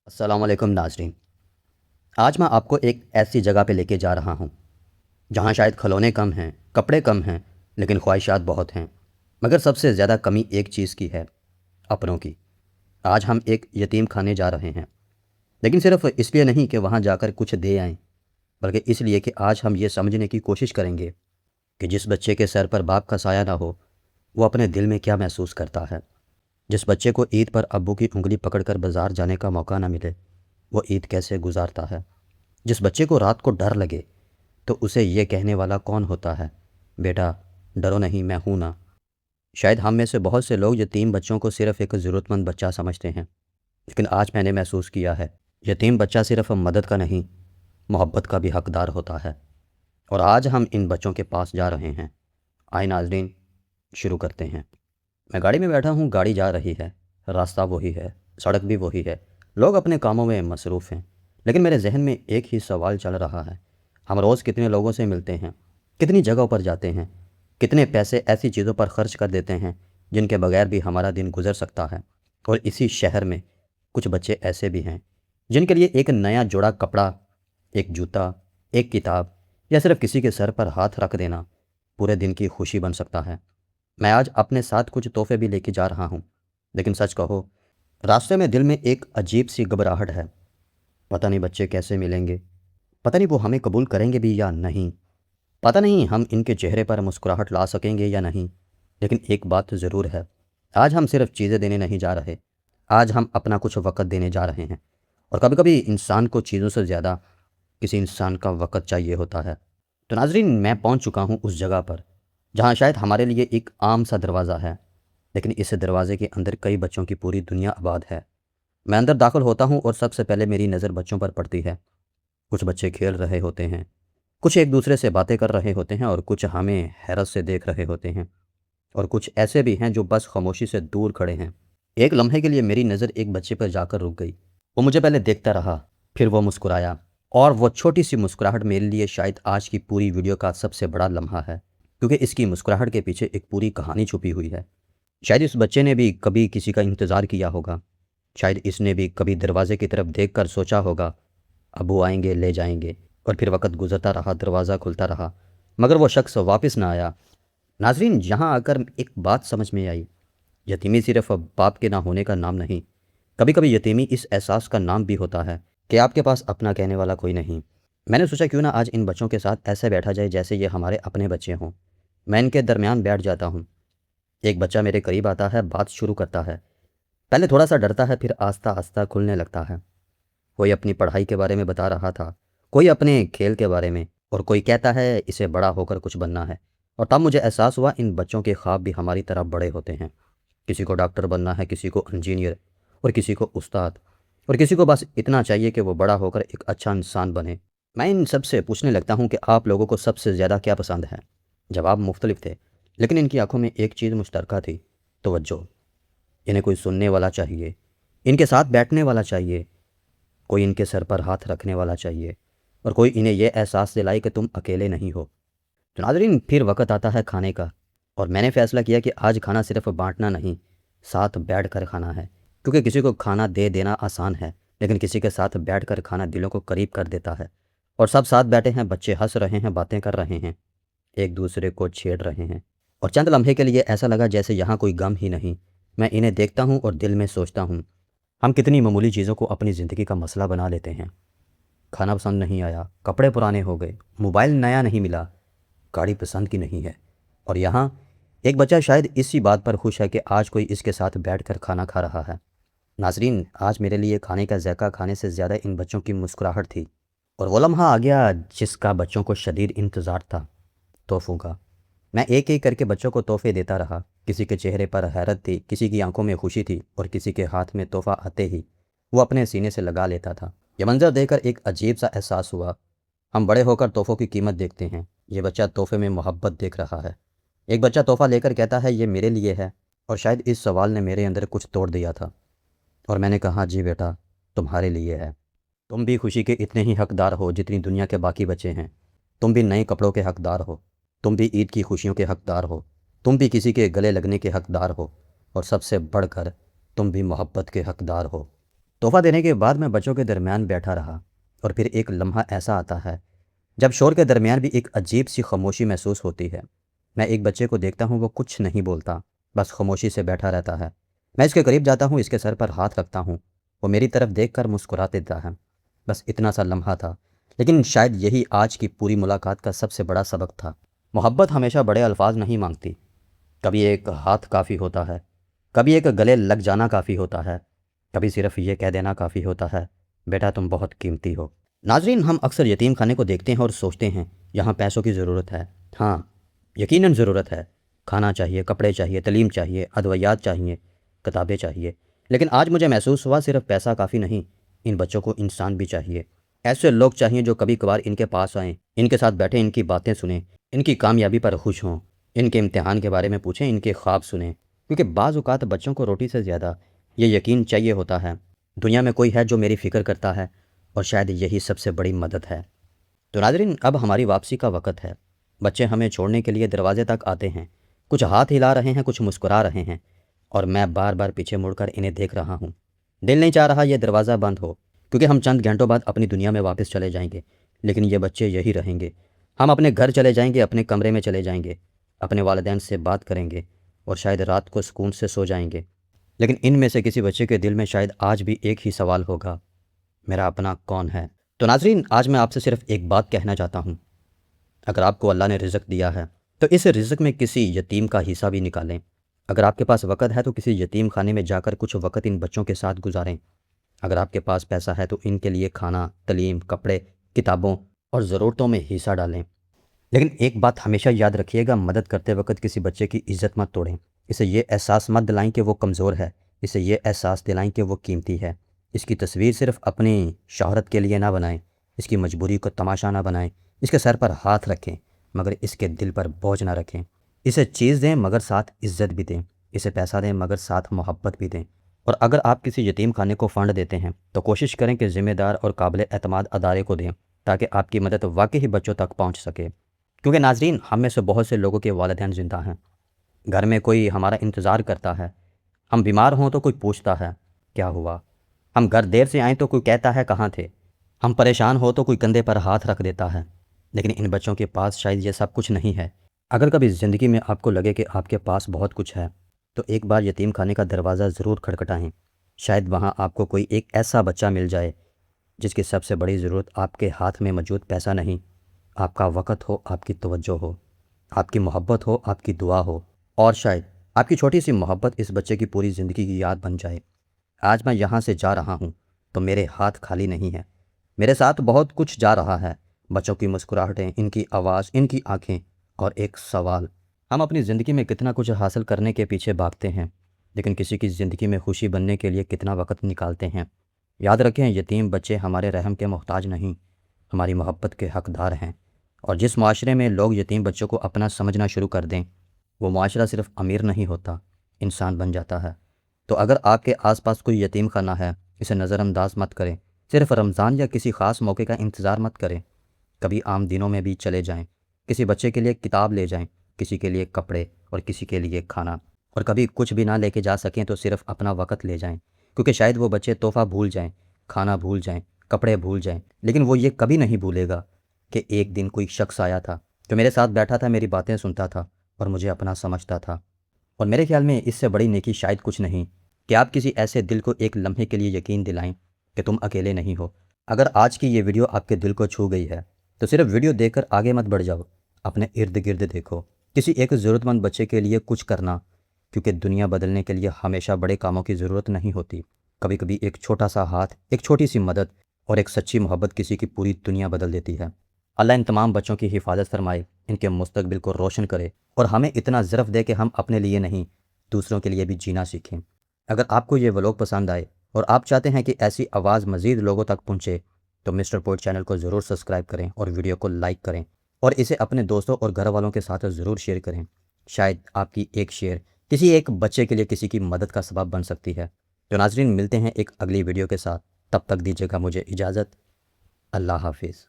السلام علیکم ناظرین۔ آج میں آپ کو ایک ایسی جگہ پہ لے کے جا رہا ہوں جہاں شاید کھلونے کم ہیں، کپڑے کم ہیں، لیکن خواہشات بہت ہیں۔ مگر سب سے زیادہ کمی ایک چیز کی ہے، اپنوں کی۔ آج ہم ایک یتیم خانے جا رہے ہیں، لیکن صرف اس لیے نہیں کہ وہاں جا کر کچھ دے آئیں، بلکہ اس لیے کہ آج ہم یہ سمجھنے کی کوشش کریں گے کہ جس بچے کے سر پر باپ کا سایہ نہ ہو، وہ اپنے دل میں کیا محسوس کرتا ہے۔ جس بچے کو عید پر ابو کی انگلی پکڑ کر بازار جانے کا موقع نہ ملے، وہ عید کیسے گزارتا ہے۔ جس بچے کو رات کو ڈر لگے تو اسے یہ کہنے والا کون ہوتا ہے، بیٹا ڈرو نہیں، میں ہوں نا۔ شاید ہم میں سے بہت سے لوگ یتیم بچوں کو صرف ایک ضرورت مند بچہ سمجھتے ہیں، لیکن آج میں نے محسوس کیا ہے یتیم بچہ صرف مدد کا نہیں، محبت کا بھی حقدار ہوتا ہے۔ اور آج ہم ان بچوں کے پاس جا رہے ہیں۔ آئے ناظرین، شروع کرتے ہیں۔ میں گاڑی میں بیٹھا ہوں، گاڑی جا رہی ہے، راستہ وہی ہے، سڑک بھی وہی ہے، لوگ اپنے کاموں میں مصروف ہیں، لیکن میرے ذہن میں ایک ہی سوال چل رہا ہے۔ ہم روز کتنے لوگوں سے ملتے ہیں، کتنی جگہوں پر جاتے ہیں، کتنے پیسے ایسی چیزوں پر خرچ کر دیتے ہیں جن کے بغیر بھی ہمارا دن گزر سکتا ہے۔ اور اسی شہر میں کچھ بچے ایسے بھی ہیں جن کے لیے ایک نیا جوڑا کپڑا، ایک جوتا، ایک کتاب یا صرف کسی کے سر پر ہاتھ رکھ دینا پورے دن کی خوشی بن سکتا ہے۔ میں آج اپنے ساتھ کچھ تحفے بھی لے کے جا رہا ہوں، لیکن سچ کہو، راستے میں دل میں ایک عجیب سی گھبراہٹ ہے۔ پتہ نہیں بچے کیسے ملیں گے، پتہ نہیں وہ ہمیں قبول کریں گے بھی یا نہیں، پتہ نہیں ہم ان کے چہرے پر مسکراہٹ لا سکیں گے یا نہیں۔ لیکن ایک بات ضرور ہے، آج ہم صرف چیزیں دینے نہیں جا رہے، آج ہم اپنا کچھ وقت دینے جا رہے ہیں۔ اور کبھی کبھی انسان کو چیزوں سے زیادہ کسی انسان کا وقت چاہیے ہوتا ہے۔ تو ناظرین، میں پہنچ چکا ہوں اس جگہ پر جہاں شاید ہمارے لیے ایک عام سا دروازہ ہے، لیکن اس دروازے کے اندر کئی بچوں کی پوری دنیا آباد ہے۔ میں اندر داخل ہوتا ہوں اور سب سے پہلے میری نظر بچوں پر پڑتی ہے۔ کچھ بچے کھیل رہے ہوتے ہیں، کچھ ایک دوسرے سے باتیں کر رہے ہوتے ہیں، اور کچھ ہمیں حیرت سے دیکھ رہے ہوتے ہیں، اور کچھ ایسے بھی ہیں جو بس خاموشی سے دور کھڑے ہیں۔ ایک لمحے کے لیے میری نظر ایک بچے پر جا کر رک گئی۔ وہ مجھے پہلے دیکھتا رہا، پھر وہ مسکرایا، اور وہ چھوٹی سی مسکراہٹ میرے لیے شاید آج کی پوری ویڈیو کا سب سے بڑا لمحہ ہے، کیونکہ اس کی مسکراہٹ کے پیچھے ایک پوری کہانی چھپی ہوئی ہے۔ شاید اس بچے نے بھی کبھی کسی کا انتظار کیا ہوگا، شاید اس نے بھی کبھی دروازے کی طرف دیکھ کر سوچا ہوگا ابو آئیں گے لے جائیں گے، اور پھر وقت گزرتا رہا، دروازہ کھلتا رہا، مگر وہ شخص واپس نہ آیا۔ ناظرین، یہاں آ کر ایک بات سمجھ میں آئی، یتیمی صرف باپ کے نہ ہونے کا نام نہیں، کبھی کبھی یتیمی اس احساس کا نام بھی ہوتا ہے کہ آپ کے پاس اپنا کہنے والا کوئی نہیں۔ میں نے سوچا کیوں نہ آج ان بچوں کے ساتھ ایسے بیٹھا جائے جیسے یہ ہمارے اپنے بچے ہوں۔ میں ان کے درمیان بیٹھ جاتا ہوں۔ ایک بچہ میرے قریب آتا ہے، بات شروع کرتا ہے۔ پہلے تھوڑا سا ڈرتا ہے، پھر آہستہ آہستہ کھلنے لگتا ہے۔ کوئی اپنی پڑھائی کے بارے میں بتا رہا تھا، کوئی اپنے کھیل کے بارے میں، اور کوئی کہتا ہے اسے بڑا ہو کر کچھ بننا ہے۔ اور تب مجھے احساس ہوا ان بچوں کے خواب بھی ہماری طرح بڑے ہوتے ہیں۔ کسی کو ڈاکٹر بننا ہے، کسی کو انجینئر، اور کسی کو استاد، اور کسی کو بس اتنا چاہیے کہ وہ بڑا ہو کر ایک اچھا انسان بنے۔ میں ان سب سے پوچھنے لگتا ہوں کہ آپ لوگوں کو سب سے زیادہ کیا پسند ہے؟ جواب مختلف تھے، لیکن ان کی آنکھوں میں ایک چیز مشترکہ تھی، توجہ۔ انہیں کوئی سننے والا چاہیے، ان کے ساتھ بیٹھنے والا چاہیے، کوئی ان کے سر پر ہاتھ رکھنے والا چاہیے، اور کوئی انہیں یہ احساس دلائے کہ تم اکیلے نہیں ہو۔ تو ناظرین، پھر وقت آتا ہے کھانے کا، اور میں نے فیصلہ کیا کہ آج کھانا صرف بانٹنا نہیں، ساتھ بیٹھ کر کھانا ہے، کیونکہ کسی کو کھانا دے دینا آسان ہے، لیکن کسی کے ساتھ بیٹھ کر کھانا دلوں کو قریب کر دیتا ہے۔ اور سب ساتھ بیٹھے ہیں، بچے ہنس رہے ہیں، باتیں کر رہے ہیں، ایک دوسرے کو چھیڑ رہے ہیں، اور چند لمحے کے لیے ایسا لگا جیسے یہاں کوئی غم ہی نہیں۔ میں انہیں دیکھتا ہوں اور دل میں سوچتا ہوں، ہم کتنی معمولی چیزوں کو اپنی زندگی کا مسئلہ بنا لیتے ہیں۔ کھانا پسند نہیں آیا، کپڑے پرانے ہو گئے، موبائل نیا نہیں ملا، گاڑی پسند کی نہیں ہے، اور یہاں ایک بچہ شاید اسی بات پر خوش ہے کہ آج کوئی اس کے ساتھ بیٹھ کر کھانا کھا رہا ہے۔ ناظرین، آج میرے لیے کھانے کا ذائقہ کھانے سے زیادہ ان بچوں کی مسکراہٹ تھی، اور وہ لمحہ آ گیا جس کا بچوں کو شدید انتظار تھا، تحفوں کا۔ میں ایک ایک کر کے بچوں کو تحفے دیتا رہا۔ کسی کے چہرے پر حیرت تھی، کسی کی آنکھوں میں خوشی تھی، اور کسی کے ہاتھ میں تحفہ آتے ہی وہ اپنے سینے سے لگا لیتا تھا۔ یہ منظر دیکھ کر ایک عجیب سا احساس ہوا۔ ہم بڑے ہو کر تحفوں کی قیمت دیکھتے ہیں، یہ بچہ تحفے میں محبت دیکھ رہا ہے۔ ایک بچہ تحفہ لے کر کہتا ہے یہ میرے لیے ہے، اور شاید اس سوال نے میرے اندر کچھ توڑ دیا تھا، اور میں نے کہا جی بیٹا، تمہارے لیے ہے۔ تم بھی خوشی کے اتنے ہی حقدار ہو جتنی دنیا کے باقی بچے ہیں۔ تم بھی نئے کپڑوں کے حقدار ہو، تم بھی عید کی خوشیوں کے حقدار ہو، تم بھی کسی کے گلے لگنے کے حقدار ہو، اور سب سے بڑھ کر تم بھی محبت کے حقدار ہو۔ تحفہ دینے کے بعد میں بچوں کے درمیان بیٹھا رہا، اور پھر ایک لمحہ ایسا آتا ہے جب شور کے درمیان بھی ایک عجیب سی خاموشی محسوس ہوتی ہے۔ میں ایک بچے کو دیکھتا ہوں، وہ کچھ نہیں بولتا، بس خاموشی سے بیٹھا رہتا ہے۔ میں اس کے قریب جاتا ہوں، اس کے سر پر ہاتھ رکھتا ہوں، وہ میری طرف دیکھ کر مسکرا دیتا ہے۔ بس اتنا سا لمحہ تھا، لیکن شاید یہی آج کی پوری ملاقات کا سب سے بڑا سبق تھا۔ محبت ہمیشہ بڑے الفاظ نہیں مانگتی، کبھی ایک ہاتھ کافی ہوتا ہے، کبھی ایک گلے لگ جانا کافی ہوتا ہے، کبھی صرف یہ کہہ دینا کافی ہوتا ہے، بیٹا تم بہت قیمتی ہو۔ ناظرین، ہم اکثر یتیم خانے کو دیکھتے ہیں اور سوچتے ہیں یہاں پیسوں کی ضرورت ہے۔ ہاں، یقیناً ضرورت ہے، کھانا چاہیے، کپڑے چاہیے، تعلیم چاہیے، ادویات چاہیے، کتابیں چاہیے۔ لیکن آج مجھے محسوس ہوا صرف پیسہ کافی نہیں، ان بچوں کو انسان بھی چاہیے۔ ایسے لوگ چاہیے جو کبھی کبھار ان کے پاس آئیں، ان کے ساتھ بیٹھیں، ان کی باتیں سنیں، ان کی کامیابی پر خوش ہوں، ان کے امتحان کے بارے میں پوچھیں، ان کے خواب سنیں، کیونکہ بعض اوقات بچوں کو روٹی سے زیادہ یہ یقین چاہیے ہوتا ہے دنیا میں کوئی ہے جو میری فکر کرتا ہے، اور شاید یہی سب سے بڑی مدد ہے۔ تو ناظرین، اب ہماری واپسی کا وقت ہے۔ بچے ہمیں چھوڑنے کے لیے دروازے تک آتے ہیں، کچھ ہاتھ ہلا رہے ہیں، کچھ مسکرا رہے ہیں، اور میں بار بار پیچھے مڑ کر انہیں دیکھ رہا ہوں۔ دل نہیں چاہ رہا یہ دروازہ بند ہو، کیونکہ ہم چند گھنٹوں بعد اپنی دنیا میں واپس چلے جائیں گے، لیکن یہ بچے یہی رہیں گے۔ ہم اپنے گھر چلے جائیں گے، اپنے کمرے میں چلے جائیں گے، اپنے والدین سے بات کریں گے، اور شاید رات کو سکون سے سو جائیں گے، لیکن ان میں سے کسی بچے کے دل میں شاید آج بھی ایک ہی سوال ہوگا، میرا اپنا کون ہے؟ تو ناظرین، آج میں آپ سے صرف ایک بات کہنا چاہتا ہوں، اگر آپ کو اللہ نے رزق دیا ہے تو اس رزق میں کسی یتیم کا حصہ بھی نکالیں۔ اگر آپ کے پاس وقت ہے تو کسی یتیم خانے میں جا کر کچھ وقت ان بچوں کے ساتھ گزاریں۔ اگر آپ کے پاس پیسہ ہے تو ان کے لیے کھانا، تعلیم، کپڑے، کتابوں اور ضرورتوں میں حصہ ڈالیں۔ لیکن ایک بات ہمیشہ یاد رکھیے گا، مدد کرتے وقت کسی بچے کی عزت مت توڑیں۔ اسے یہ احساس مت دلائیں کہ وہ کمزور ہے، اسے یہ احساس دلائیں کہ وہ قیمتی ہے۔ اس کی تصویر صرف اپنی شہرت کے لیے نہ بنائیں، اس کی مجبوری کو تماشا نہ بنائیں۔ اس کے سر پر ہاتھ رکھیں مگر اس کے دل پر بوجھ نہ رکھیں۔ اسے چیز دیں مگر ساتھ عزت بھی دیں، اسے پیسہ دیں مگر ساتھ محبت بھی دیں۔ اور اگر آپ کسی یتیم خانے کو فنڈ دیتے ہیں تو کوشش کریں کہ ذمہ دار اور قابل اعتماد ادارے کو دیں، تاکہ آپ کی مدد واقعی بچوں تک پہنچ سکے۔ کیونکہ ناظرین، ہم میں سے بہت سے لوگوں کے والدین زندہ ہیں، گھر میں کوئی ہمارا انتظار کرتا ہے، ہم بیمار ہوں تو کوئی پوچھتا ہے کیا ہوا، ہم گھر دیر سے آئیں تو کوئی کہتا ہے کہاں تھے، ہم پریشان ہو تو کوئی کندھے پر ہاتھ رکھ دیتا ہے۔ لیکن ان بچوں کے پاس شاید یہ سب کچھ نہیں ہے۔ اگر کبھی زندگی میں آپ کو لگے کہ آپ کے پاس بہت کچھ ہے تو ایک بار یتیم خانے کا دروازہ ضرور کھٹکھٹائیں، شاید وہاں آپ کو کوئی ایک ایسا بچہ مل جائے جس کی سب سے بڑی ضرورت آپ کے ہاتھ میں موجود پیسہ نہیں، آپ کا وقت ہو، آپ کی توجہ ہو، آپ کی محبت ہو، آپ کی دعا ہو، اور شاید آپ کی چھوٹی سی محبت اس بچے کی پوری زندگی کی یاد بن جائے۔ آج میں یہاں سے جا رہا ہوں تو میرے ہاتھ خالی نہیں ہیں، میرے ساتھ بہت کچھ جا رہا ہے، بچوں کی مسکراہٹیں، ان کی آواز، ان کی آنکھیں، اور ایک سوال۔ ہم اپنی زندگی میں کتنا کچھ حاصل کرنے کے پیچھے بھاگتے ہیں، لیکن کسی کی زندگی میں خوشی بننے کے لیے کتنا وقت نکالتے ہیں؟ یاد رکھیں، یتیم بچے ہمارے رحم کے محتاج نہیں، ہماری محبت کے حقدار ہیں۔ اور جس معاشرے میں لوگ یتیم بچوں کو اپنا سمجھنا شروع کر دیں، وہ معاشرہ صرف امیر نہیں ہوتا، انسان بن جاتا ہے۔ تو اگر آپ کے آس پاس کوئی یتیم خانہ ہے، اسے نظر انداز مت کریں۔ صرف رمضان یا کسی خاص موقع کا انتظار مت کریں، کبھی عام دنوں میں بھی چلے جائیں، کسی بچے کے لیے کتاب لے جائیں، کسی کے لیے کپڑے، اور کسی کے لیے کھانا۔ اور کبھی کچھ بھی نہ لے کے جا سکیں تو صرف اپنا وقت لے جائیں، کیونکہ شاید وہ بچے تحفہ بھول جائیں، کھانا بھول جائیں، کپڑے بھول جائیں، لیکن وہ یہ کبھی نہیں بھولے گا کہ ایک دن کوئی شخص آیا تھا جو میرے ساتھ بیٹھا تھا، میری باتیں سنتا تھا اور مجھے اپنا سمجھتا تھا۔ اور میرے خیال میں اس سے بڑی نیکی شاید کچھ نہیں کہ آپ کسی ایسے دل کو ایک لمحے کے لیے یقین دلائیں کہ تم اکیلے نہیں ہو۔ اگر آج کی یہ ویڈیو آپ کے دل کو چھو گئی ہے تو صرف ویڈیو دیکھ کر آگے مت بڑھ جاؤ، اپنے ارد گرد دیکھو، کسی ایک ضرورت مند بچے کے لیے کچھ کرنا، کیونکہ دنیا بدلنے کے لیے ہمیشہ بڑے کاموں کی ضرورت نہیں ہوتی، کبھی کبھی ایک چھوٹا سا ہاتھ، ایک چھوٹی سی مدد اور ایک سچی محبت کسی کی پوری دنیا بدل دیتی ہے۔ اللہ ان تمام بچوں کی حفاظت فرمائے، ان کے مستقبل کو روشن کرے، اور ہمیں اتنا ظرف دے کہ ہم اپنے لیے نہیں، دوسروں کے لیے بھی جینا سیکھیں۔ اگر آپ کو یہ ولاگ پسند آئے اور آپ چاہتے ہیں کہ ایسی آواز مزید لوگوں تک پہنچے تو مسٹر پوئٹ چینل کو ضرور سبسکرائب کریں اور ویڈیو کو لائک کریں، اور اسے اپنے دوستوں اور گھر والوں کے ساتھ ضرور شیئر کریں۔ شاید آپ کی ایک شیئر کسی ایک بچے کے لیے کسی کی مدد کا سبب بن سکتی ہے۔ تو ناظرین، ملتے ہیں ایک اگلی ویڈیو کے ساتھ، تب تک دیجیے گا مجھے اجازت۔ اللہ حافظ۔